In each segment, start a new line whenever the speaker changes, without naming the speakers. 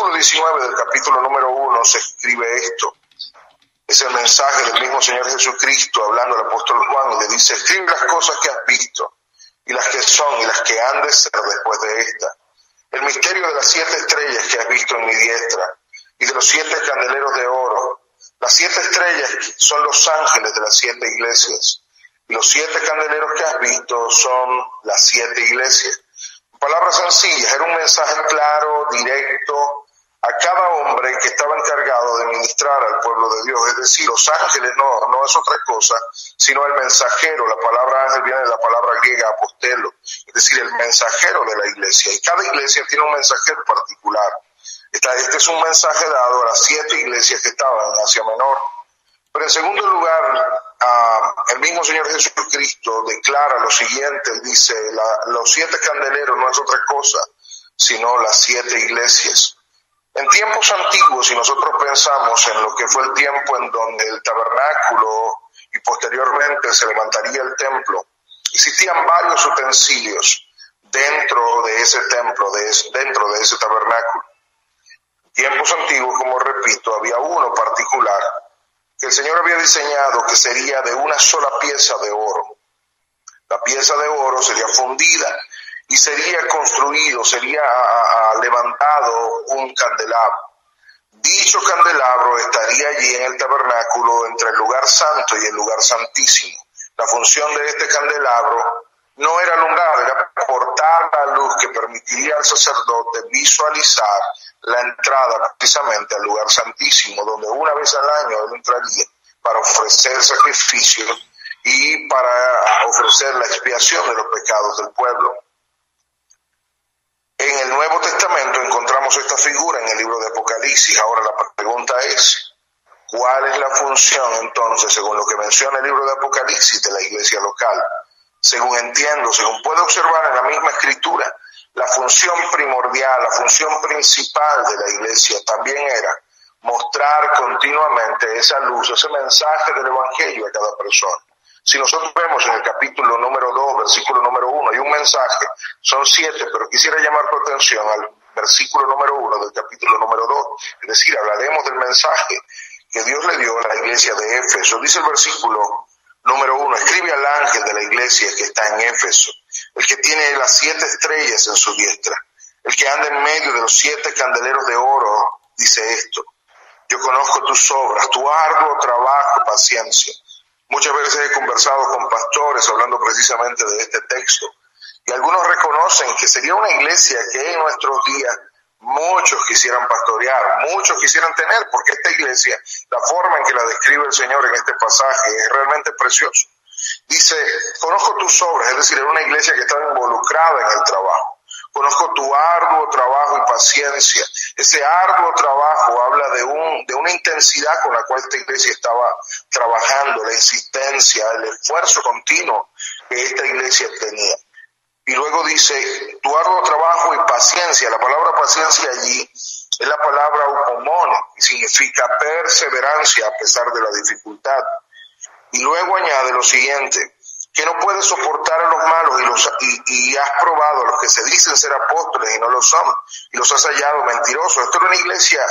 versículo 19 del capítulo número 1 se escribe esto. Es el mensaje del mismo Señor Jesucristo hablando al apóstol Juan y le dice: escribe las cosas que has visto y las que son y las que han de ser después de esta. El misterio de las 7 estrellas que has visto en mi diestra y de los 7 candeleros de oro. Las 7 estrellas son los ángeles de las 7 iglesias y los 7 candeleros que has visto son las 7 iglesias. En palabras sencillas, era un mensaje claro, directo, a cada hombre que estaba encargado de ministrar al pueblo de Dios. Es decir, los ángeles no es otra cosa, sino el mensajero. La palabra ángel viene de la palabra griega apostelo, es decir, el mensajero de la iglesia. Y cada iglesia tiene un mensajero particular. Este es un mensaje dado a las 7 iglesias que estaban en Asia Menor. Pero en segundo lugar, el mismo Señor Jesucristo declara lo siguiente. Él dice, los 7 candeleros no es otra cosa, sino las 7 iglesias. En tiempos antiguos, si nosotros pensamos en lo que fue el tiempo en donde el tabernáculo y posteriormente se levantaría el templo, existían varios utensilios dentro de ese templo, dentro de ese tabernáculo. En tiempos antiguos, como repito, había uno particular que el Señor había diseñado que sería de una sola pieza de oro. La pieza de oro sería fundida y sería construido, sería levantado un candelabro. Dicho candelabro estaría allí en el tabernáculo entre el lugar santo y el lugar santísimo. La función de este candelabro no era alumbrar, era aportar la luz que permitiría al sacerdote visualizar la entrada precisamente al lugar santísimo, donde una vez al año él entraría para ofrecer sacrificios y para ofrecer la expiación de los pecados del pueblo. En el Nuevo Testamento encontramos esta figura en el libro de Apocalipsis. Ahora la pregunta es, ¿cuál es la función entonces, según lo que menciona el libro de Apocalipsis, de la iglesia local? Según entiendo, según puedo observar en la misma escritura, la función primordial, la función principal de la iglesia también era mostrar continuamente esa luz, ese mensaje del evangelio a cada persona. Si nosotros vemos en el capítulo número 2, versículo número 1, hay un mensaje, son 7, pero quisiera llamar tu atención al versículo número 1 del capítulo número 2, es decir, hablaremos del mensaje que Dios le dio a la iglesia de Éfeso. Dice el versículo número 1, escribe al ángel de la iglesia que está en Éfeso, el que tiene las 7 estrellas en su diestra, el que anda en medio de los 7 candeleros de oro, dice esto: yo conozco tus obras, tu arduo trabajo, paciencia. Muchas veces he conversado con pastores hablando precisamente de este texto y algunos reconocen que sería una iglesia que en nuestros días muchos quisieran pastorear, muchos quisieran tener, porque esta iglesia, la forma en que la describe el Señor en este pasaje es realmente precioso. Dice, conozco tus obras, es decir, era una iglesia que estaba involucrada en el trabajo. Conozco tu arduo trabajo y paciencia. Ese arduo trabajo habla de una intensidad con la cual esta iglesia estaba trabajando, la insistencia, el esfuerzo continuo que esta iglesia tenía. Y luego dice, tu arduo trabajo y paciencia. La palabra paciencia allí es la palabra upomone, y significa perseverancia a pesar de la dificultad. Y luego añade lo siguiente, que no puedes soportar a los malos y has probado a los que se dicen ser apóstoles y no lo son, y los has hallado mentirosos. Esto era una iglesia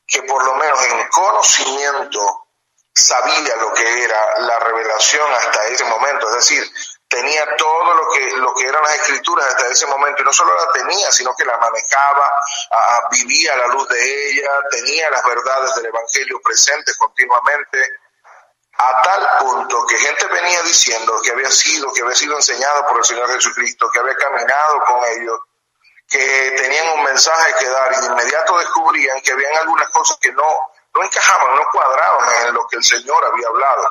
que por lo menos en conocimiento sabía lo que era la revelación hasta ese momento, es decir, tenía todo lo que eran las escrituras hasta ese momento, y no solo la tenía, sino que la manejaba, vivía a la luz de ella, tenía las verdades del evangelio presentes continuamente, a tal punto que gente venía diciendo que había sido enseñado por el Señor Jesucristo, que había caminado con ellos, que tenían un mensaje que dar, y de inmediato descubrían que habían algunas cosas que no encajaban, no cuadraban en lo que el Señor había hablado.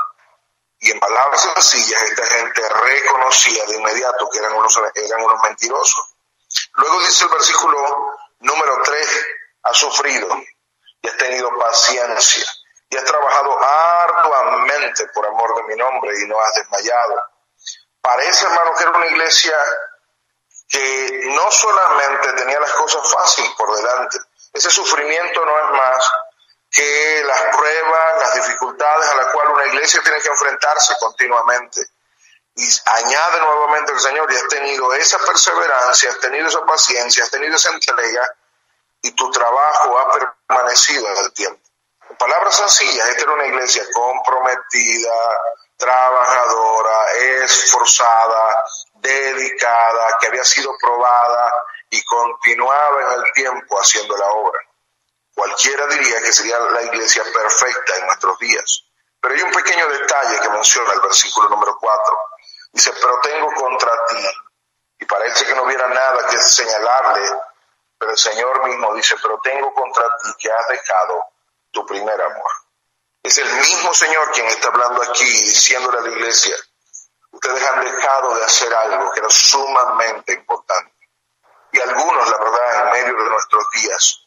Y en palabras sencillas, esta gente reconocía de inmediato que eran unos mentirosos. Luego dice el versículo número 3, has sufrido y has tenido paciencia y has trabajado arduamente por amor de mi nombre y no has desmayado. Parece, hermano, que era una iglesia que no solamente tenía las cosas fáciles por delante. Ese sufrimiento no es más que las pruebas, las dificultades a las cuales una iglesia tiene que enfrentarse continuamente. Y añade nuevamente el Señor, y has tenido esa perseverancia, has tenido esa paciencia, has tenido esa entrega, y tu trabajo ha permanecido en el tiempo. En palabras sencillas, esta era una iglesia comprometida, trabajadora, esforzada, dedicada, que había sido probada y continuaba en el tiempo haciendo la obra. Cualquiera diría que sería la iglesia perfecta en nuestros días. Pero hay un pequeño detalle que menciona el versículo número 4. Dice, pero tengo contra ti. Y parece que no hubiera nada que señalarle, pero el Señor mismo dice, pero tengo contra ti que has dejado tu primer amor. Es el mismo Señor quien está hablando aquí, diciéndole a la iglesia, ustedes han dejado de hacer algo que era sumamente importante. Y algunos, la verdad, en medio de nuestros días,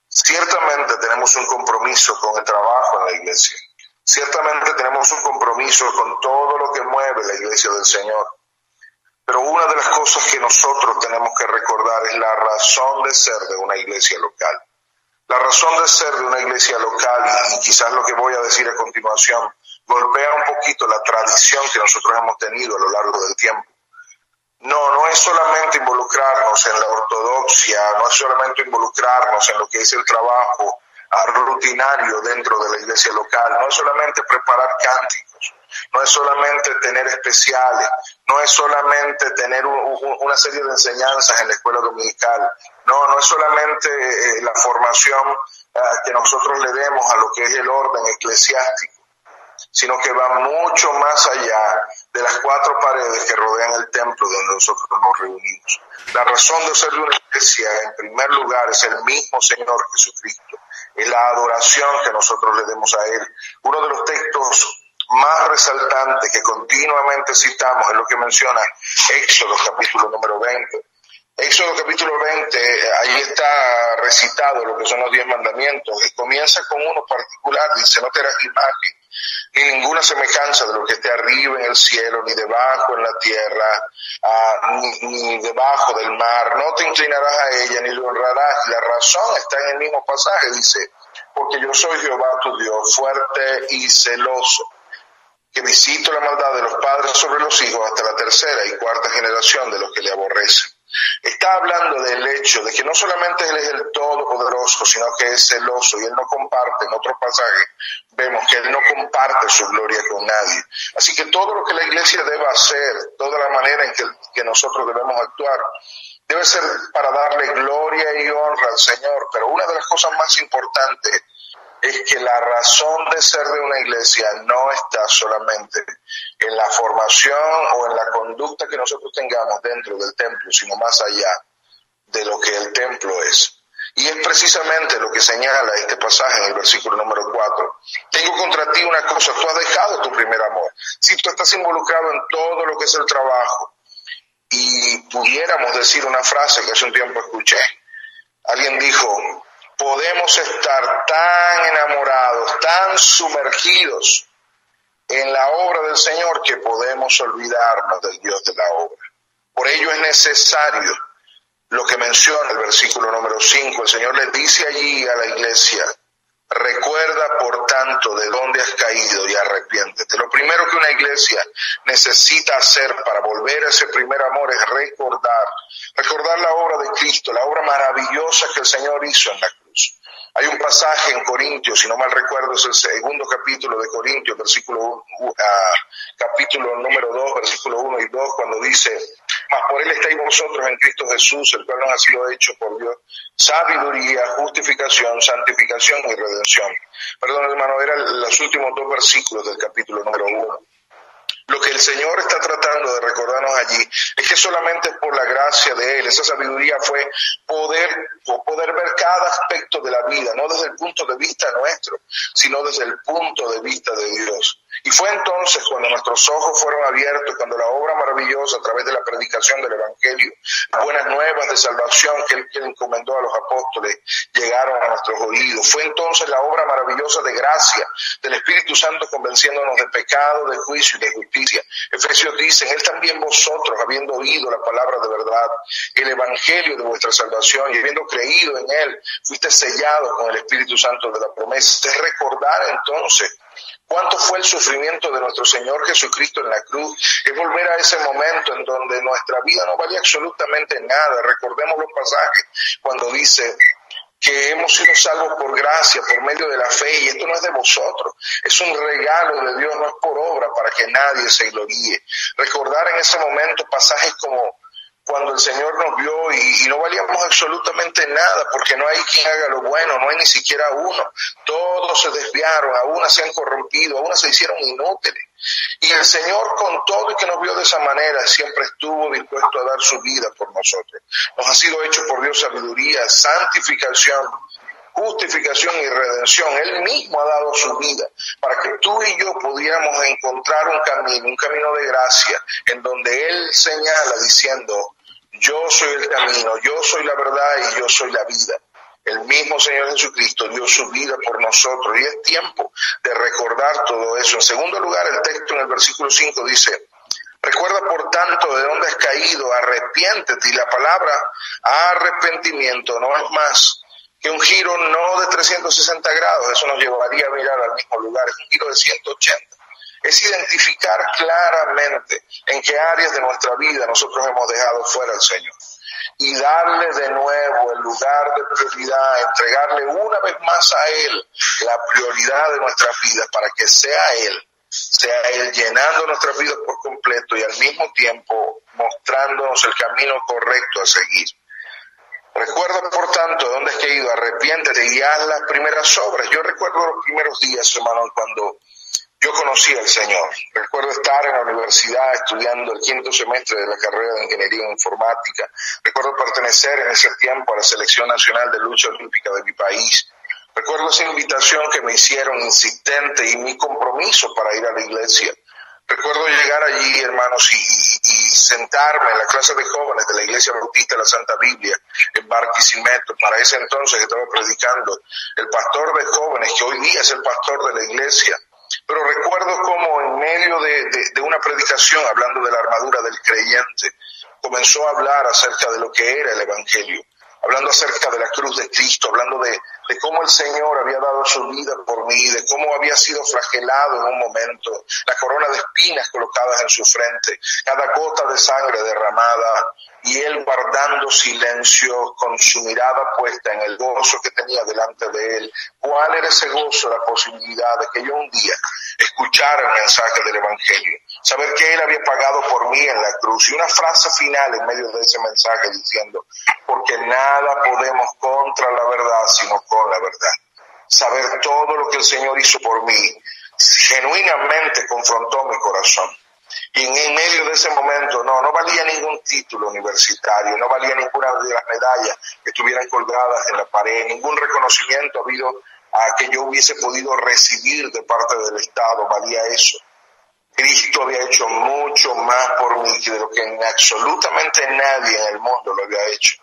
ciertamente tenemos un compromiso con el trabajo en la iglesia. Ciertamente tenemos un compromiso con todo lo que mueve la iglesia del Señor. Pero una de las cosas que nosotros tenemos que recordar es la razón de ser de una iglesia local. La razón de ser de una iglesia local, y quizás lo que voy a decir a continuación, golpea un poquito la tradición que nosotros hemos tenido a lo largo del tiempo. No es solamente involucrarnos en la ortodoxia, no es solamente involucrarnos en lo que es el trabajo rutinario dentro de la iglesia local, no es solamente preparar cánticos, no es solamente tener especiales, no es solamente tener una serie de enseñanzas en la escuela dominical, no es solamente la formación que nosotros le demos a lo que es el orden eclesiástico, sino que va mucho más allá de las 4 paredes que rodean el templo donde nosotros nos reunimos. La razón de ser de una iglesia, en primer lugar, es el mismo Señor Jesucristo, es la adoración que nosotros le demos a Él. Uno de los textos más resaltantes que continuamente citamos es lo que menciona Éxodo capítulo número 20. Éxodo capítulo 20, ahí está recitado lo que son los 10 mandamientos, y comienza con uno particular, dice, no te harás imagen, ni ninguna semejanza de lo que esté arriba en el cielo, ni debajo en la tierra, ni debajo del mar, no te inclinarás a ella, ni le honrarás. Y la razón está en el mismo pasaje, dice, porque yo soy Jehová tu Dios, fuerte y celoso, que visito la maldad de los padres sobre los hijos hasta la 3ª y 4ª generación de los que le aborrecen. Está hablando del hecho de que no solamente Él es el Todopoderoso, sino que es celoso, y Él no comparte. En otro pasaje vemos que Él no comparte su gloria con nadie. Así que todo lo que la iglesia debe hacer, toda la manera en que nosotros debemos actuar, debe ser para darle gloria y honra al Señor. Pero una de las cosas más importantes es que la razón de ser de una iglesia no está solamente en la formación o en la conducta que nosotros tengamos dentro del templo, sino más allá de lo que el templo es. Y es precisamente lo que señala este pasaje en el versículo número 4. Tengo contra ti una cosa, tú has dejado tu primer amor. Si tú estás involucrado en todo lo que es el trabajo, y pudiéramos decir una frase que hace un tiempo escuché, alguien dijo, podemos estar tan enamorados, tan sumergidos en la obra del Señor que podemos olvidarnos del Dios de la obra. Por ello es necesario lo que menciona el versículo número 5. El Señor le dice allí a la iglesia, recuerda por tanto de dónde has caído y arrepiéntete. Lo primero que una iglesia necesita hacer para volver a ese primer amor es recordar la obra de Cristo, la obra maravillosa que el Señor hizo en la cruz. Hay un pasaje en Corintios, si no mal recuerdo, es el 2º capítulo de Corintios, capítulo número 2, versículo 1 y 2, cuando dice, mas por Él estáis vosotros en Cristo Jesús, el cual nos ha sido hecho por Dios sabiduría, justificación, santificación y redención. Perdón, hermano, eran los últimos 2 versículos del capítulo número 1. Lo que el Señor está tratando de recordarnos allí es que solamente por la gracia de Él, esa sabiduría fue poder ver cada aspecto de la vida, no desde el punto de vista nuestro, sino desde el punto de vista de Dios. Y fue entonces cuando nuestros ojos fueron abiertos, cuando la obra maravillosa a través de la predicación del Evangelio, las buenas nuevas de salvación que Él encomendó a los apóstoles, llegaron a nuestros oídos. Fue entonces la obra maravillosa de gracia del Espíritu Santo convenciéndonos de pecado, de juicio y de justicia. Efesios dice, Él también vosotros, habiendo oído la palabra de verdad, el Evangelio de vuestra salvación, y habiendo creído en Él, fuiste sellados con el Espíritu Santo de la promesa. Es recordar entonces cuánto fue el sufrimiento de nuestro Señor Jesucristo en la cruz. Es volver a ese momento en donde nuestra vida no valía absolutamente nada. Recordemos los pasajes cuando dice, que hemos sido salvos por gracia, por medio de la fe, y esto no es de vosotros, es un regalo de Dios, no es por obra para que nadie se gloríe. Recordar en ese momento pasajes como cuando el Señor nos vio y no valíamos absolutamente nada, porque no hay quien haga lo bueno, no hay ni siquiera uno. Todos se desviaron, a una se han corrompido, a una se hicieron inútiles. Y el Señor, con todo y que nos vio de esa manera, siempre estuvo dispuesto a dar su vida por nosotros. Nos ha sido hecho por Dios sabiduría, santificación, justificación y redención. Él mismo ha dado su vida para que tú y yo pudiéramos encontrar un camino de gracia, en donde Él señala diciendo: yo soy el camino, yo soy la verdad y yo soy la vida. El mismo Señor Jesucristo dio su vida por nosotros, y es tiempo de recordar todo eso. En segundo lugar, el texto en el versículo 5 dice: recuerda por tanto de dónde has caído, arrepiéntete. Y la palabra arrepentimiento no es más que un giro no de 360 grados, eso nos llevaría a mirar al mismo lugar, es un giro de 180. Es identificar claramente en qué áreas de nuestra vida nosotros hemos dejado fuera al Señor y darle de nuevo el lugar de prioridad, entregarle una vez más a Él la prioridad de nuestras vidas, para que sea Él llenando nuestras vidas por completo y al mismo tiempo mostrándonos el camino correcto a seguir. Recuerda, por tanto, de dónde has caído, arrepiéntete y haz las primeras obras. Yo recuerdo los primeros días, hermano, cuando yo conocí al Señor. Recuerdo estar en la universidad estudiando el 5º semestre de la carrera de Ingeniería Informática. Recuerdo pertenecer en ese tiempo a la Selección Nacional de Lucha Olímpica de mi país. Recuerdo esa invitación que me hicieron insistente y mi compromiso para ir a la iglesia. Recuerdo llegar allí, hermanos, y sentarme en la clase de jóvenes de la Iglesia Bautista de la Santa Biblia en Barquisimeto. Para ese entonces estaba predicando el pastor de jóvenes, que hoy día es el pastor de la iglesia. Pero recuerdo cómo en medio de una predicación, hablando de la armadura del creyente, comenzó a hablar acerca de lo que era el Evangelio, hablando acerca de la cruz de Cristo, hablando de cómo el Señor había dado su vida por mí, de cómo había sido flagelado en un momento, la corona de espinas colocadas en su frente, cada gota de sangre derramada, y Él guardando silencio con su mirada puesta en el gozo que tenía delante de Él. ¿Cuál era ese gozo? La posibilidad de que yo un día escuchara el mensaje del Evangelio, saber que Él había pagado por mí en la cruz, y una frase final en medio de ese mensaje diciendo: porque nada podemos contra la verdad sino con la verdad. Saber todo lo que el Señor hizo por mí genuinamente confrontó mi corazón. Y en medio de ese momento no valía ningún título universitario, no valía ninguna de las medallas que estuvieran colgadas en la pared, ningún reconocimiento habido a que yo hubiese podido recibir de parte del Estado, valía eso. Cristo había hecho mucho más por mí que de lo que absolutamente nadie en el mundo lo había hecho.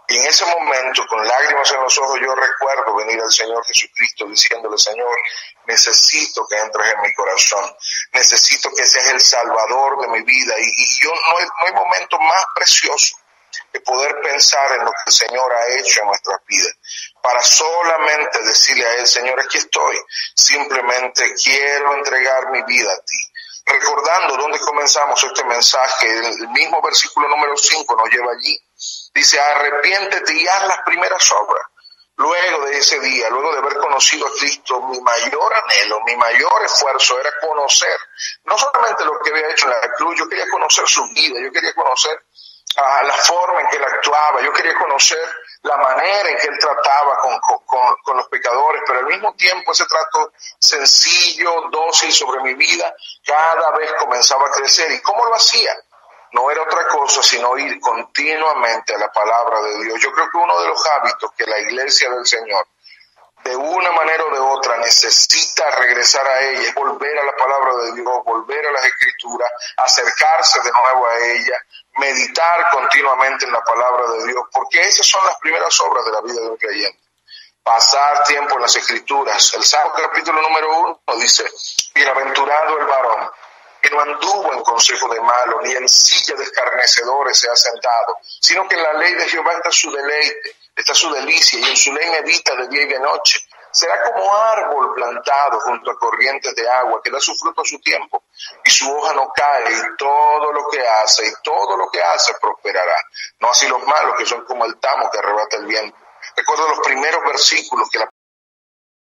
Y en ese momento, con lágrimas en los ojos, yo recuerdo venir al Señor Jesucristo diciéndole: Señor, necesito que entres en mi corazón, necesito que seas el Salvador de mi vida. Y yo no hay momento más precioso que poder pensar en lo que el Señor ha hecho en nuestras vidas, para solamente decirle a Él: Señor, aquí estoy, simplemente quiero entregar mi vida a ti. Recordando dónde comenzamos este mensaje, el mismo versículo número 5 nos lleva allí. Dice: arrepiéntete y haz las primeras obras. Luego de ese día, luego de haber conocido a Cristo, mi mayor anhelo, mi mayor esfuerzo era conocer no solamente lo que había hecho en la cruz, yo quería conocer su vida, yo quería conocer la forma en que él actuaba, yo quería conocer la manera en que él trataba con los pecadores, pero al mismo tiempo ese trato sencillo, dócil sobre mi vida, cada vez comenzaba a crecer. ¿Y cómo lo hacía? No era otra cosa sino ir continuamente a la palabra de Dios. Yo creo que uno de los hábitos que la iglesia del Señor, de una manera o de otra, necesita regresar a ella, es volver a la palabra de Dios, volver a las Escrituras, acercarse de nuevo a ella, meditar continuamente en la palabra de Dios, porque esas son las primeras obras de la vida de un creyente. Pasar tiempo en las Escrituras. El Salmo capítulo número 1 dice: bienaventurado el varón que no anduvo en consejo de malo, ni en silla de escarnecedores se ha sentado, sino que en la ley de Jehová está su deleite, está su delicia, y en su ley medita de día y de noche. Será como árbol plantado junto a corrientes de agua, que da su fruto a su tiempo, y su hoja no cae, y todo lo que hace prosperará. No así los malos, que son como el tamo que arrebata el viento. Recuerdo los primeros versículos que la